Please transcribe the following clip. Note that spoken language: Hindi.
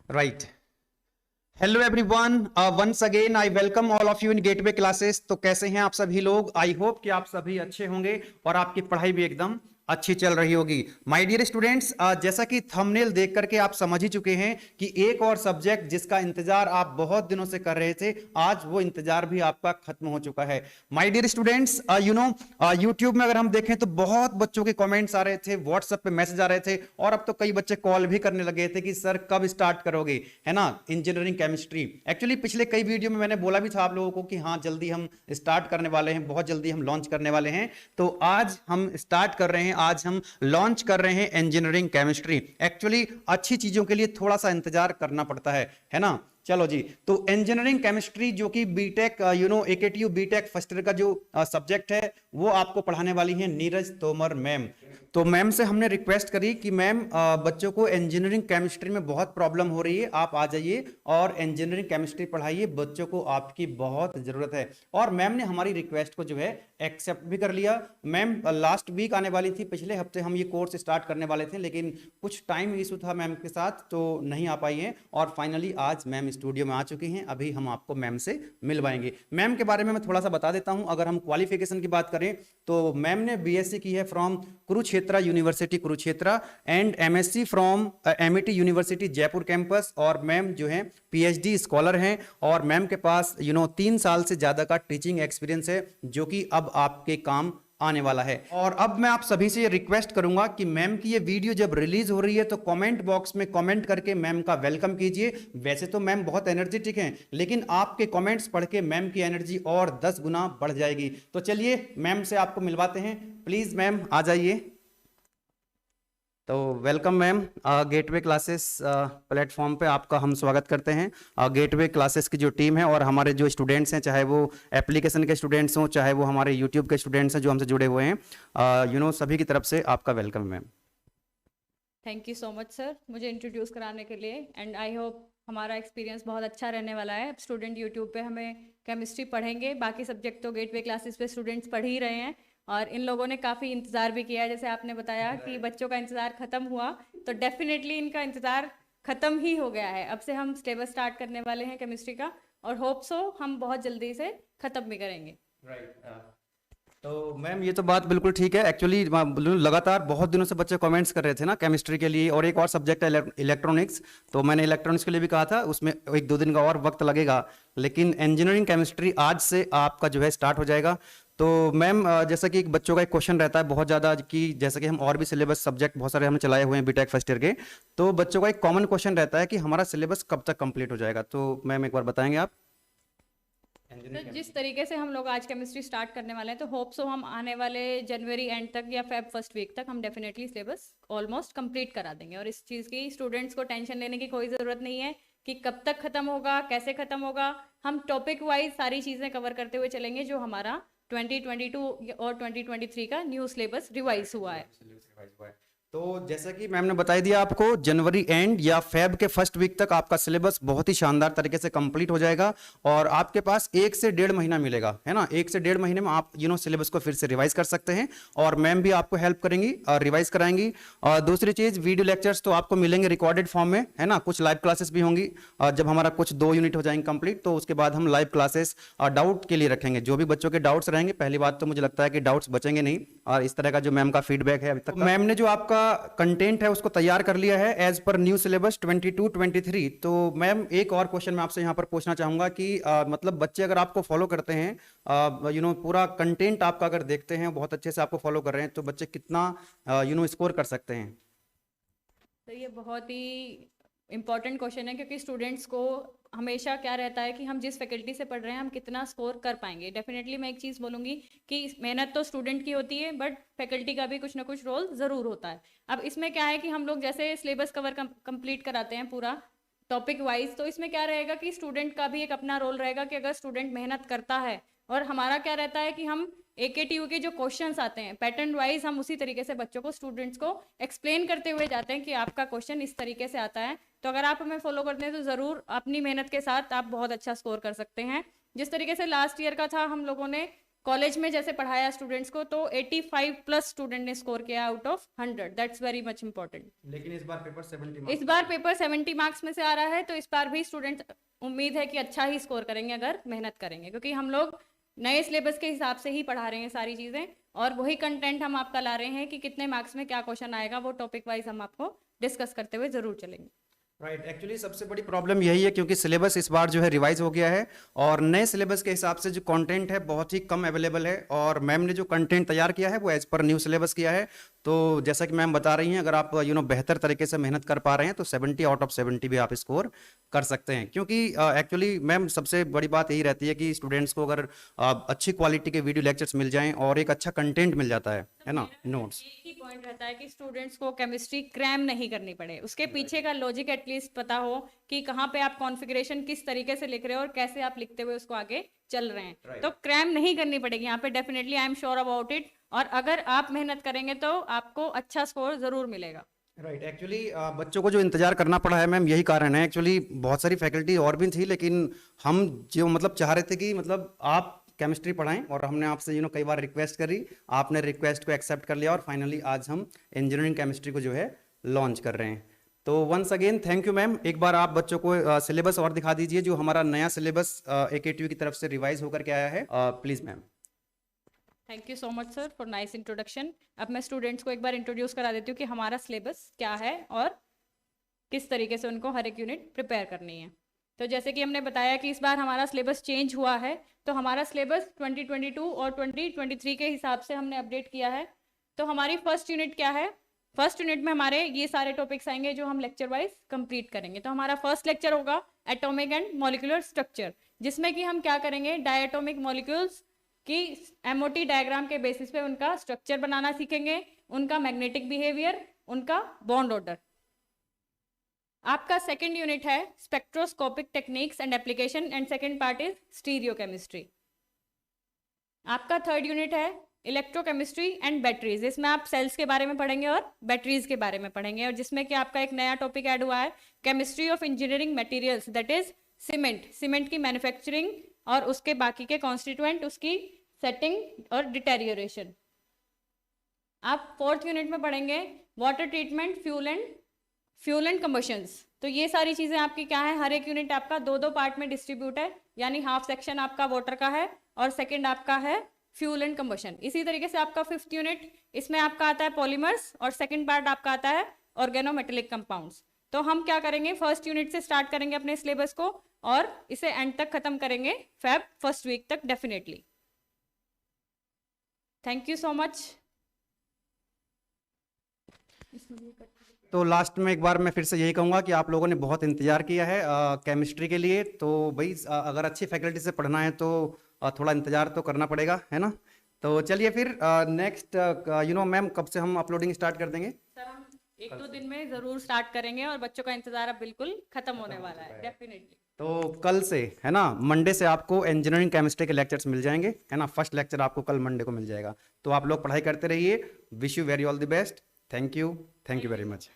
Right. Hello everyone, once again I welcome all of you in gateway classes. तो कैसे हैं आप सभी लोग? आई होप कि आप सभी अच्छे होंगे और आपकी पढ़ाई भी एकदम अच्छी चल रही होगी। माय डियर स्टूडेंट्स, जैसा कि थंबनेल देख करके आप समझ ही चुके हैं कि एक और सब्जेक्ट जिसका इंतजार आप बहुत दिनों से कर रहे थे, आज वो इंतजार भी आपका खत्म हो चुका है। माय डियर स्टूडेंट्स, यूट्यूब में अगर हम देखें तो बहुत बच्चों के कमेंट्स आ रहे थे, व्हाट्सएप पे मैसेज आ रहे थे और अब तो कई बच्चे कॉल भी करने लगे थे कि सर कब स्टार्ट करोगे, है ना, इंजीनियरिंग केमिस्ट्री। एक्चुअली पिछले कई वीडियो में मैंने बोला भी था आप लोगों को कि हाँ जल्दी हम स्टार्ट करने वाले हैं, बहुत जल्दी हम लॉन्च करने वाले हैं। तो आज हम स्टार्ट कर रहे हैं, आज हम लॉन्च कर रहे हैं इंजीनियरिंग केमिस्ट्री। एक्चुअली अच्छी चीजों के लिए थोड़ा सा इंतजार करना पड़ता है ना। चलो जी, तो इंजीनियरिंग केमिस्ट्री जो कि B Tech AKTU B Tech first year का जो सब्जेक्ट है वो आपको पढ़ाने वाली है नीरज तोमर मैम। तो मैम से हमने रिक्वेस्ट करी कि मैम बच्चों को इंजीनियरिंग केमिस्ट्री में बहुत प्रॉब्लम हो रही है, आप आ जाइए और इंजीनियरिंग केमिस्ट्री पढ़ाइए, बच्चों को आपकी बहुत जरूरत है। और मैम ने हमारी रिक्वेस्ट को जो है एक्सेप्ट भी कर लिया। मैम लास्ट वीक आने वाली थी, पिछले हफ्ते हम ये कोर्स स्टार्ट करने वाले थे, लेकिन कुछ टाइम इशू था मैम के साथ तो नहीं आ पाई हैं और फाइनली आज मैम स्टूडियो में आ चुकी हैं। अभी हम आपको मैम से मिलवाएंगे। मैम के बारे में मैं थोड़ा सा बता देता हूं। अगर हम क्वालिफिकेशन की बात करें तो मैम ने बीएससी की है from Kurukshetra university Kurukshetra and MSc from MIT university Jaipur campus. और मैम जो है पीएचडी स्कॉलर हैं और मैम के पास 3 साल से ज्यादा का टीचिंग एक्सपीरियंस है जो कि अब आपके काम आने वाला है। और अब मैं आप सभी से रिक्वेस्ट करूंगा कि मैम की ये वीडियो जब रिलीज हो रही है तो कमेंट बॉक्स में कमेंट करके मैम का वेलकम कीजिए। वैसे तो मैम बहुत एनर्जेटिक हैं, लेकिन आपके कमेंट्स पढ़ के मैम की एनर्जी और 10 गुना बढ़ जाएगी। तो चलिए मैम से आपको मिलवाते हैं। प्लीज मैम आ जाइए। तो welcome ma'am, gateway classes platform पे आपका हम स्वागत करते हैं। गेटवे क्लासेस की जो टीम है और हमारे जो स्टूडेंट्स हैं, चाहे वो एप्लीकेशन के स्टूडेंट्स हों चाहे वो हमारे यूट्यूब के स्टूडेंट्स हैं जो हमसे जुड़े हुए हैं, सभी की तरफ से आपका welcome ma'am. Thank you so much sir मुझे इंट्रोड्यूस कराने के लिए। एंड आई होप हमारा एक्सपीरियंस बहुत अच्छा रहने वाला है। स्टूडेंट यूट्यूब पे हमें केमिस्ट्री पढ़ेंगे, बाकी सब्जेक्ट तो गेटवे क्लासेस पे स्टूडेंट्स पढ़ ही रहे हैं और इन लोगों ने काफ़ी इंतज़ार भी किया है। जैसे आपने बताया कि बच्चों का इंतज़ार ख़त्म हुआ, तो डेफिनेटली इनका इंतज़ार ख़त्म ही हो गया है। अब से हम सिलेबस स्टार्ट करने वाले हैं केमिस्ट्री का और होप सो हम बहुत जल्दी से ख़त्म भी करेंगे। तो मैम ये तो बात बिल्कुल ठीक है। एक्चुअली लगातार बहुत दिनों से बच्चे कमेंट्स कर रहे थे ना केमिस्ट्री के लिए, और एक और सब्जेक्ट है इलेक्ट्रॉनिक्स। तो मैंने इलेक्ट्रॉनिक्स के लिए भी कहा था उसमें 1-2 दिन का और वक्त लगेगा, लेकिन इंजीनियरिंग केमिस्ट्री आज से आपका जो है स्टार्ट हो जाएगा। तो मैम जैसा कि बच्चों का एक क्वेश्चन रहता है बहुत ज़्यादा कि जैसा कि हम और भी सिलेबस सब्जेक्ट बहुत सारे हमने चलाए हुए हैं बीटेक फर्स्ट ईयर के, तो बच्चों का एक कॉमन क्वेश्चन रहता है कि हमारा सिलेबस कब तक कंप्लीट हो जाएगा। तो मैम एक बार बताएंगे आप? तो जिस तरीके से हम लोग आज केमिस्ट्री स्टार्ट करने वाले हैं, तो होप सो हम आने वाले जनवरी एंड तक या फेब फर्स्ट वीक तक हम डेफिनेटली सिलेबस ऑलमोस्ट कंप्लीट करा देंगे। और इस चीज़ की स्टूडेंट्स को टेंशन लेने की कोई ज़रूरत नहीं है कि कब तक ख़त्म होगा, कैसे ख़त्म होगा। हम टॉपिक वाइज सारी चीज़ें कवर करते हुए चलेंगे जो हमारा 2022 और 2023 का न्यू सिलेबस रिवाइज हुआ है। तो जैसा कि मैम ने बता दिया आपको, जनवरी एंड या फेब के फर्स्ट वीक तक आपका सिलेबस बहुत ही शानदार तरीके से कंप्लीट हो जाएगा और आपके पास 1 से 1.5 महीना मिलेगा, है ना। 1 से 1.5 महीने में आप सिलेबस को फिर से रिवाइज कर सकते हैं और मैम भी आपको हेल्प करेंगी और रिवाइज कराएंगी। और दूसरी चीज, वीडियो लेक्चर्स तो आपको मिलेंगे रिकॉर्डेड फॉर्म में, है ना। कुछ लाइव क्लासेस भी होंगी और जब हमारा कुछ 2 यूनिट हो जाएंगे कंप्लीट तो उसके बाद हम लाइव क्लासेस डाउट के लिए रखेंगे। जो भी बच्चों के डाउट्स रहेंगे, पहली बात तो मुझे लगता है कि डाउट्स बचेंगे नहीं। और इस तरह का जो मैम का फीडबैक है अभी तक, मैम ने जो आपका कंटेंट है उसको तैयार कर लिया है एज पर न्यू सिलेबस 22-23। तो मैम एक और क्वेश्चन मैं आपसे यहाँ पर पूछना चाहूंगा कि मतलब बच्चे अगर आपको फॉलो करते हैं, पूरा कंटेंट आपका अगर देखते हैं, बहुत अच्छे से आपको फॉलो कर रहे हैं, तो बच्चे कितना स्कोर कर सकते हैं? तो ये बहुत ही इम्पॉर्टेंट क्वेश्चन है क्योंकि स्टूडेंट्स को हमेशा क्या रहता है कि हम जिस फैकल्टी से पढ़ रहे हैं हम कितना स्कोर कर पाएंगे। डेफिनेटली मैं एक चीज़ बोलूँगी कि मेहनत तो स्टूडेंट की होती है बट फैकल्टी का भी कुछ ना कुछ रोल ज़रूर होता है। अब इसमें क्या है कि हम लोग जैसे सिलेबस कवर कंप्लीट कराते हैं पूरा टॉपिक वाइज, तो इसमें क्या रहेगा कि स्टूडेंट का भी एक अपना रोल रहेगा कि अगर स्टूडेंट मेहनत करता है, और हमारा क्या रहता है कि हम एकेटीयू के जो क्वेश्चंस आते हैं पैटर्न वाइज हम उसी तरीके से बच्चों को स्टूडेंट्स को एक्सप्लेन करते हुए जाते हैं कि आपका क्वेश्चन इस तरीके से आता है। तो अगर आप हमें फॉलो करते हैं तो ज़रूर अपनी मेहनत के साथ आप बहुत अच्छा स्कोर कर सकते हैं। जिस तरीके से लास्ट ईयर का था, हम लोगों ने कॉलेज में जैसे पढ़ाया स्टूडेंट्स को तो 85 प्लस स्टूडेंट ने स्कोर किया out of 100, that's very much important. लेकिन इस बार पेपर 70 इस बार पेपर 70 मार्क्स में से आ रहा है, तो इस बार भी स्टूडेंट उम्मीद है कि अच्छा ही स्कोर करेंगे अगर मेहनत करेंगे, क्योंकि हम लोग नए सिलेबस के हिसाब से ही पढ़ा रहे हैं सारी चीज़ें, और वही कंटेंट हम आपका ला रहे हैं कि कितने मार्क्स में क्या क्वेश्चन आएगा, वो टॉपिक वाइज हम आपको डिस्कस करते हुए ज़रूर चलेंगे। राइट, एक्चुअली सबसे बड़ी प्रॉब्लम यही है क्योंकि सिलेबस इस बार जो है रिवाइज हो गया है और नए सिलेबस के हिसाब से जो कंटेंट है बहुत ही कम अवेलेबल है, और मैम ने जो कंटेंट तैयार किया है वो एज पर न्यू सिलेबस किया है। तो जैसा कि मैम बता रही हैं, अगर आप बेहतर तरीके से मेहनत कर पा रहे हैं तो 70 आउट ऑफ 70 भी आप स्कोर कर सकते हैं, क्योंकि एक्चुअली मैम सबसे बड़ी बात यही रहती है कि स्टूडेंट्स को अगर अच्छी क्वालिटी के वीडियो लेक्चर्स मिल जाएं और एक अच्छा कंटेंट मिल जाता है ना, नोट्स। एक ही पॉइंट रहता है कि स्टूडेंट्स को केमिस्ट्री क्रैम नहीं करनी पड़े, उसके पीछे का लॉजिक एटलीस्ट पता हो कि कहाँ पे आप कॉन्फ़िगरेशन किस तरीके से लिख रहे हो और कैसे आप लिखते हुए उसको आगे चल रहे हैं, तो क्रैम नहीं करनी पड़ेगी यहाँ पे, definitely I am sure about it. और अगर आप मेहनत करेंगे तो आपको अच्छा स्कोर जरूर मिलेगा। राइट, एक्चुअली बच्चों को जो इंतजार करना पड़ा है मैम यही कारण है। एक्चुअली बहुत सारी फैकल्टी और भी थी, लेकिन हम जो चाह रहे थे कि आप केमिस्ट्री पढ़ाएं, और हमने आपसे कई बार रिक्वेस्ट करी, आपने रिक्वेस्ट को एक्सेप्ट कर लिया और फाइनली आज हम इंजीनियरिंग केमिस्ट्री को जो है लॉन्च कर रहे हैं। तो once again thank you ma'am. एक बार आप बच्चों को सिलेबस और दिखा दीजिए जो हमारा नया सिलेबस AKTU की तरफ से रिवाइज होकर के आया है, please ma'am. Thank you so much sir for nice introduction. अब मैं स्टूडेंट्स को एक बार इंट्रोड्यूस करा देती हूँ कि हमारा सिलेबस क्या है और किस तरीके से उनको हर एक यूनिट प्रिपेयर करनी है। तो जैसे कि हमने बताया कि इस बार हमारा सिलेबस चेंज हुआ है, तो हमारा सिलेबस 2022 और 2023 के हिसाब से हमने अपडेट किया है। तो हमारी फर्स्ट यूनिट क्या है, फर्स्ट यूनिट में हमारे ये सारे टॉपिक्स आएंगे जो हम लेक्चर वाइज कंप्लीट करेंगे। तो हमारा फर्स्ट लेक्चर होगा एटॉमिक एंड मॉलिक्यूलर स्ट्रक्चर, जिसमें कि हम क्या करेंगे, डायटोमिक मॉलिक्यूल्स की MOT डायग्राम के बेसिस पे उनका स्ट्रक्चर बनाना सीखेंगे, उनका मैग्नेटिक बिहेवियर, उनका बॉन्ड ऑर्डर। आपका सेकंड यूनिट है spectroscopic techniques and application and second part is stereo chemistry. आपका थर्ड यूनिट है इलेक्ट्रोकेमिस्ट्री एंड बैटरीज, इसमें आप सेल्स के बारे में पढ़ेंगे और बैटरीज के बारे में पढ़ेंगे, और जिसमें कि आपका एक नया टॉपिक ऐड हुआ है chemistry of engineering materials, that is cement, cement की मैन्युफैक्चरिंग और उसके बाकी के कॉन्स्टिट्यूएंट, उसकी सेटिंग और डिटेरियोरेशन। आप फोर्थ यूनिट में पढ़ेंगे वाटर ट्रीटमेंट, फ्यूल एंड कंबशंस। तो ये सारी चीज़ें आपकी क्या है, हर एक यूनिट आपका दो दो पार्ट में डिस्ट्रीब्यूट है, यानी हाफ सेक्शन आपका वाटर का है और सेकंड आपका है फ्यूल एंड कंबशन। इसी तरीके से आपका फिफ्थ यूनिट, इसमें आपका आता है पॉलीमर्स और सेकंड पार्ट आपका आता है ऑर्गेनोमेटेलिक कंपाउंड्स। तो हम क्या करेंगे, फर्स्ट यूनिट से स्टार्ट करेंगे अपने सिलेबस को और इसे एंड तक खत्म करेंगे फेब फर्स्ट वीक तक definitely. Thank you so much. तो लास्ट में एक बार मैं फिर से यही कहूँगा कि आप लोगों ने बहुत इंतजार किया है केमिस्ट्री के लिए, तो भाई अगर अच्छी फैकल्टी से पढ़ना है तो थोड़ा इंतजार तो करना पड़ेगा, है ना। तो चलिए फिर नेक्स्ट मैम कब से हम अपलोडिंग स्टार्ट कर देंगे? सर हम एक दो दिन में जरूर स्टार्ट करेंगे और बच्चों का इंतजार अब बिल्कुल खत्म होने वाला है डेफिनेटली। तो कल से, है ना, मंडे से आपको इंजीनियरिंग केमिस्ट्री के लेक्चर्स मिल जाएंगे, है ना। फर्स्ट लेक्चर आपको कल मंडे को मिल जाएगा। तो आप लोग पढ़ाई करते रहिए। Wish you very all the best. Thank you very much.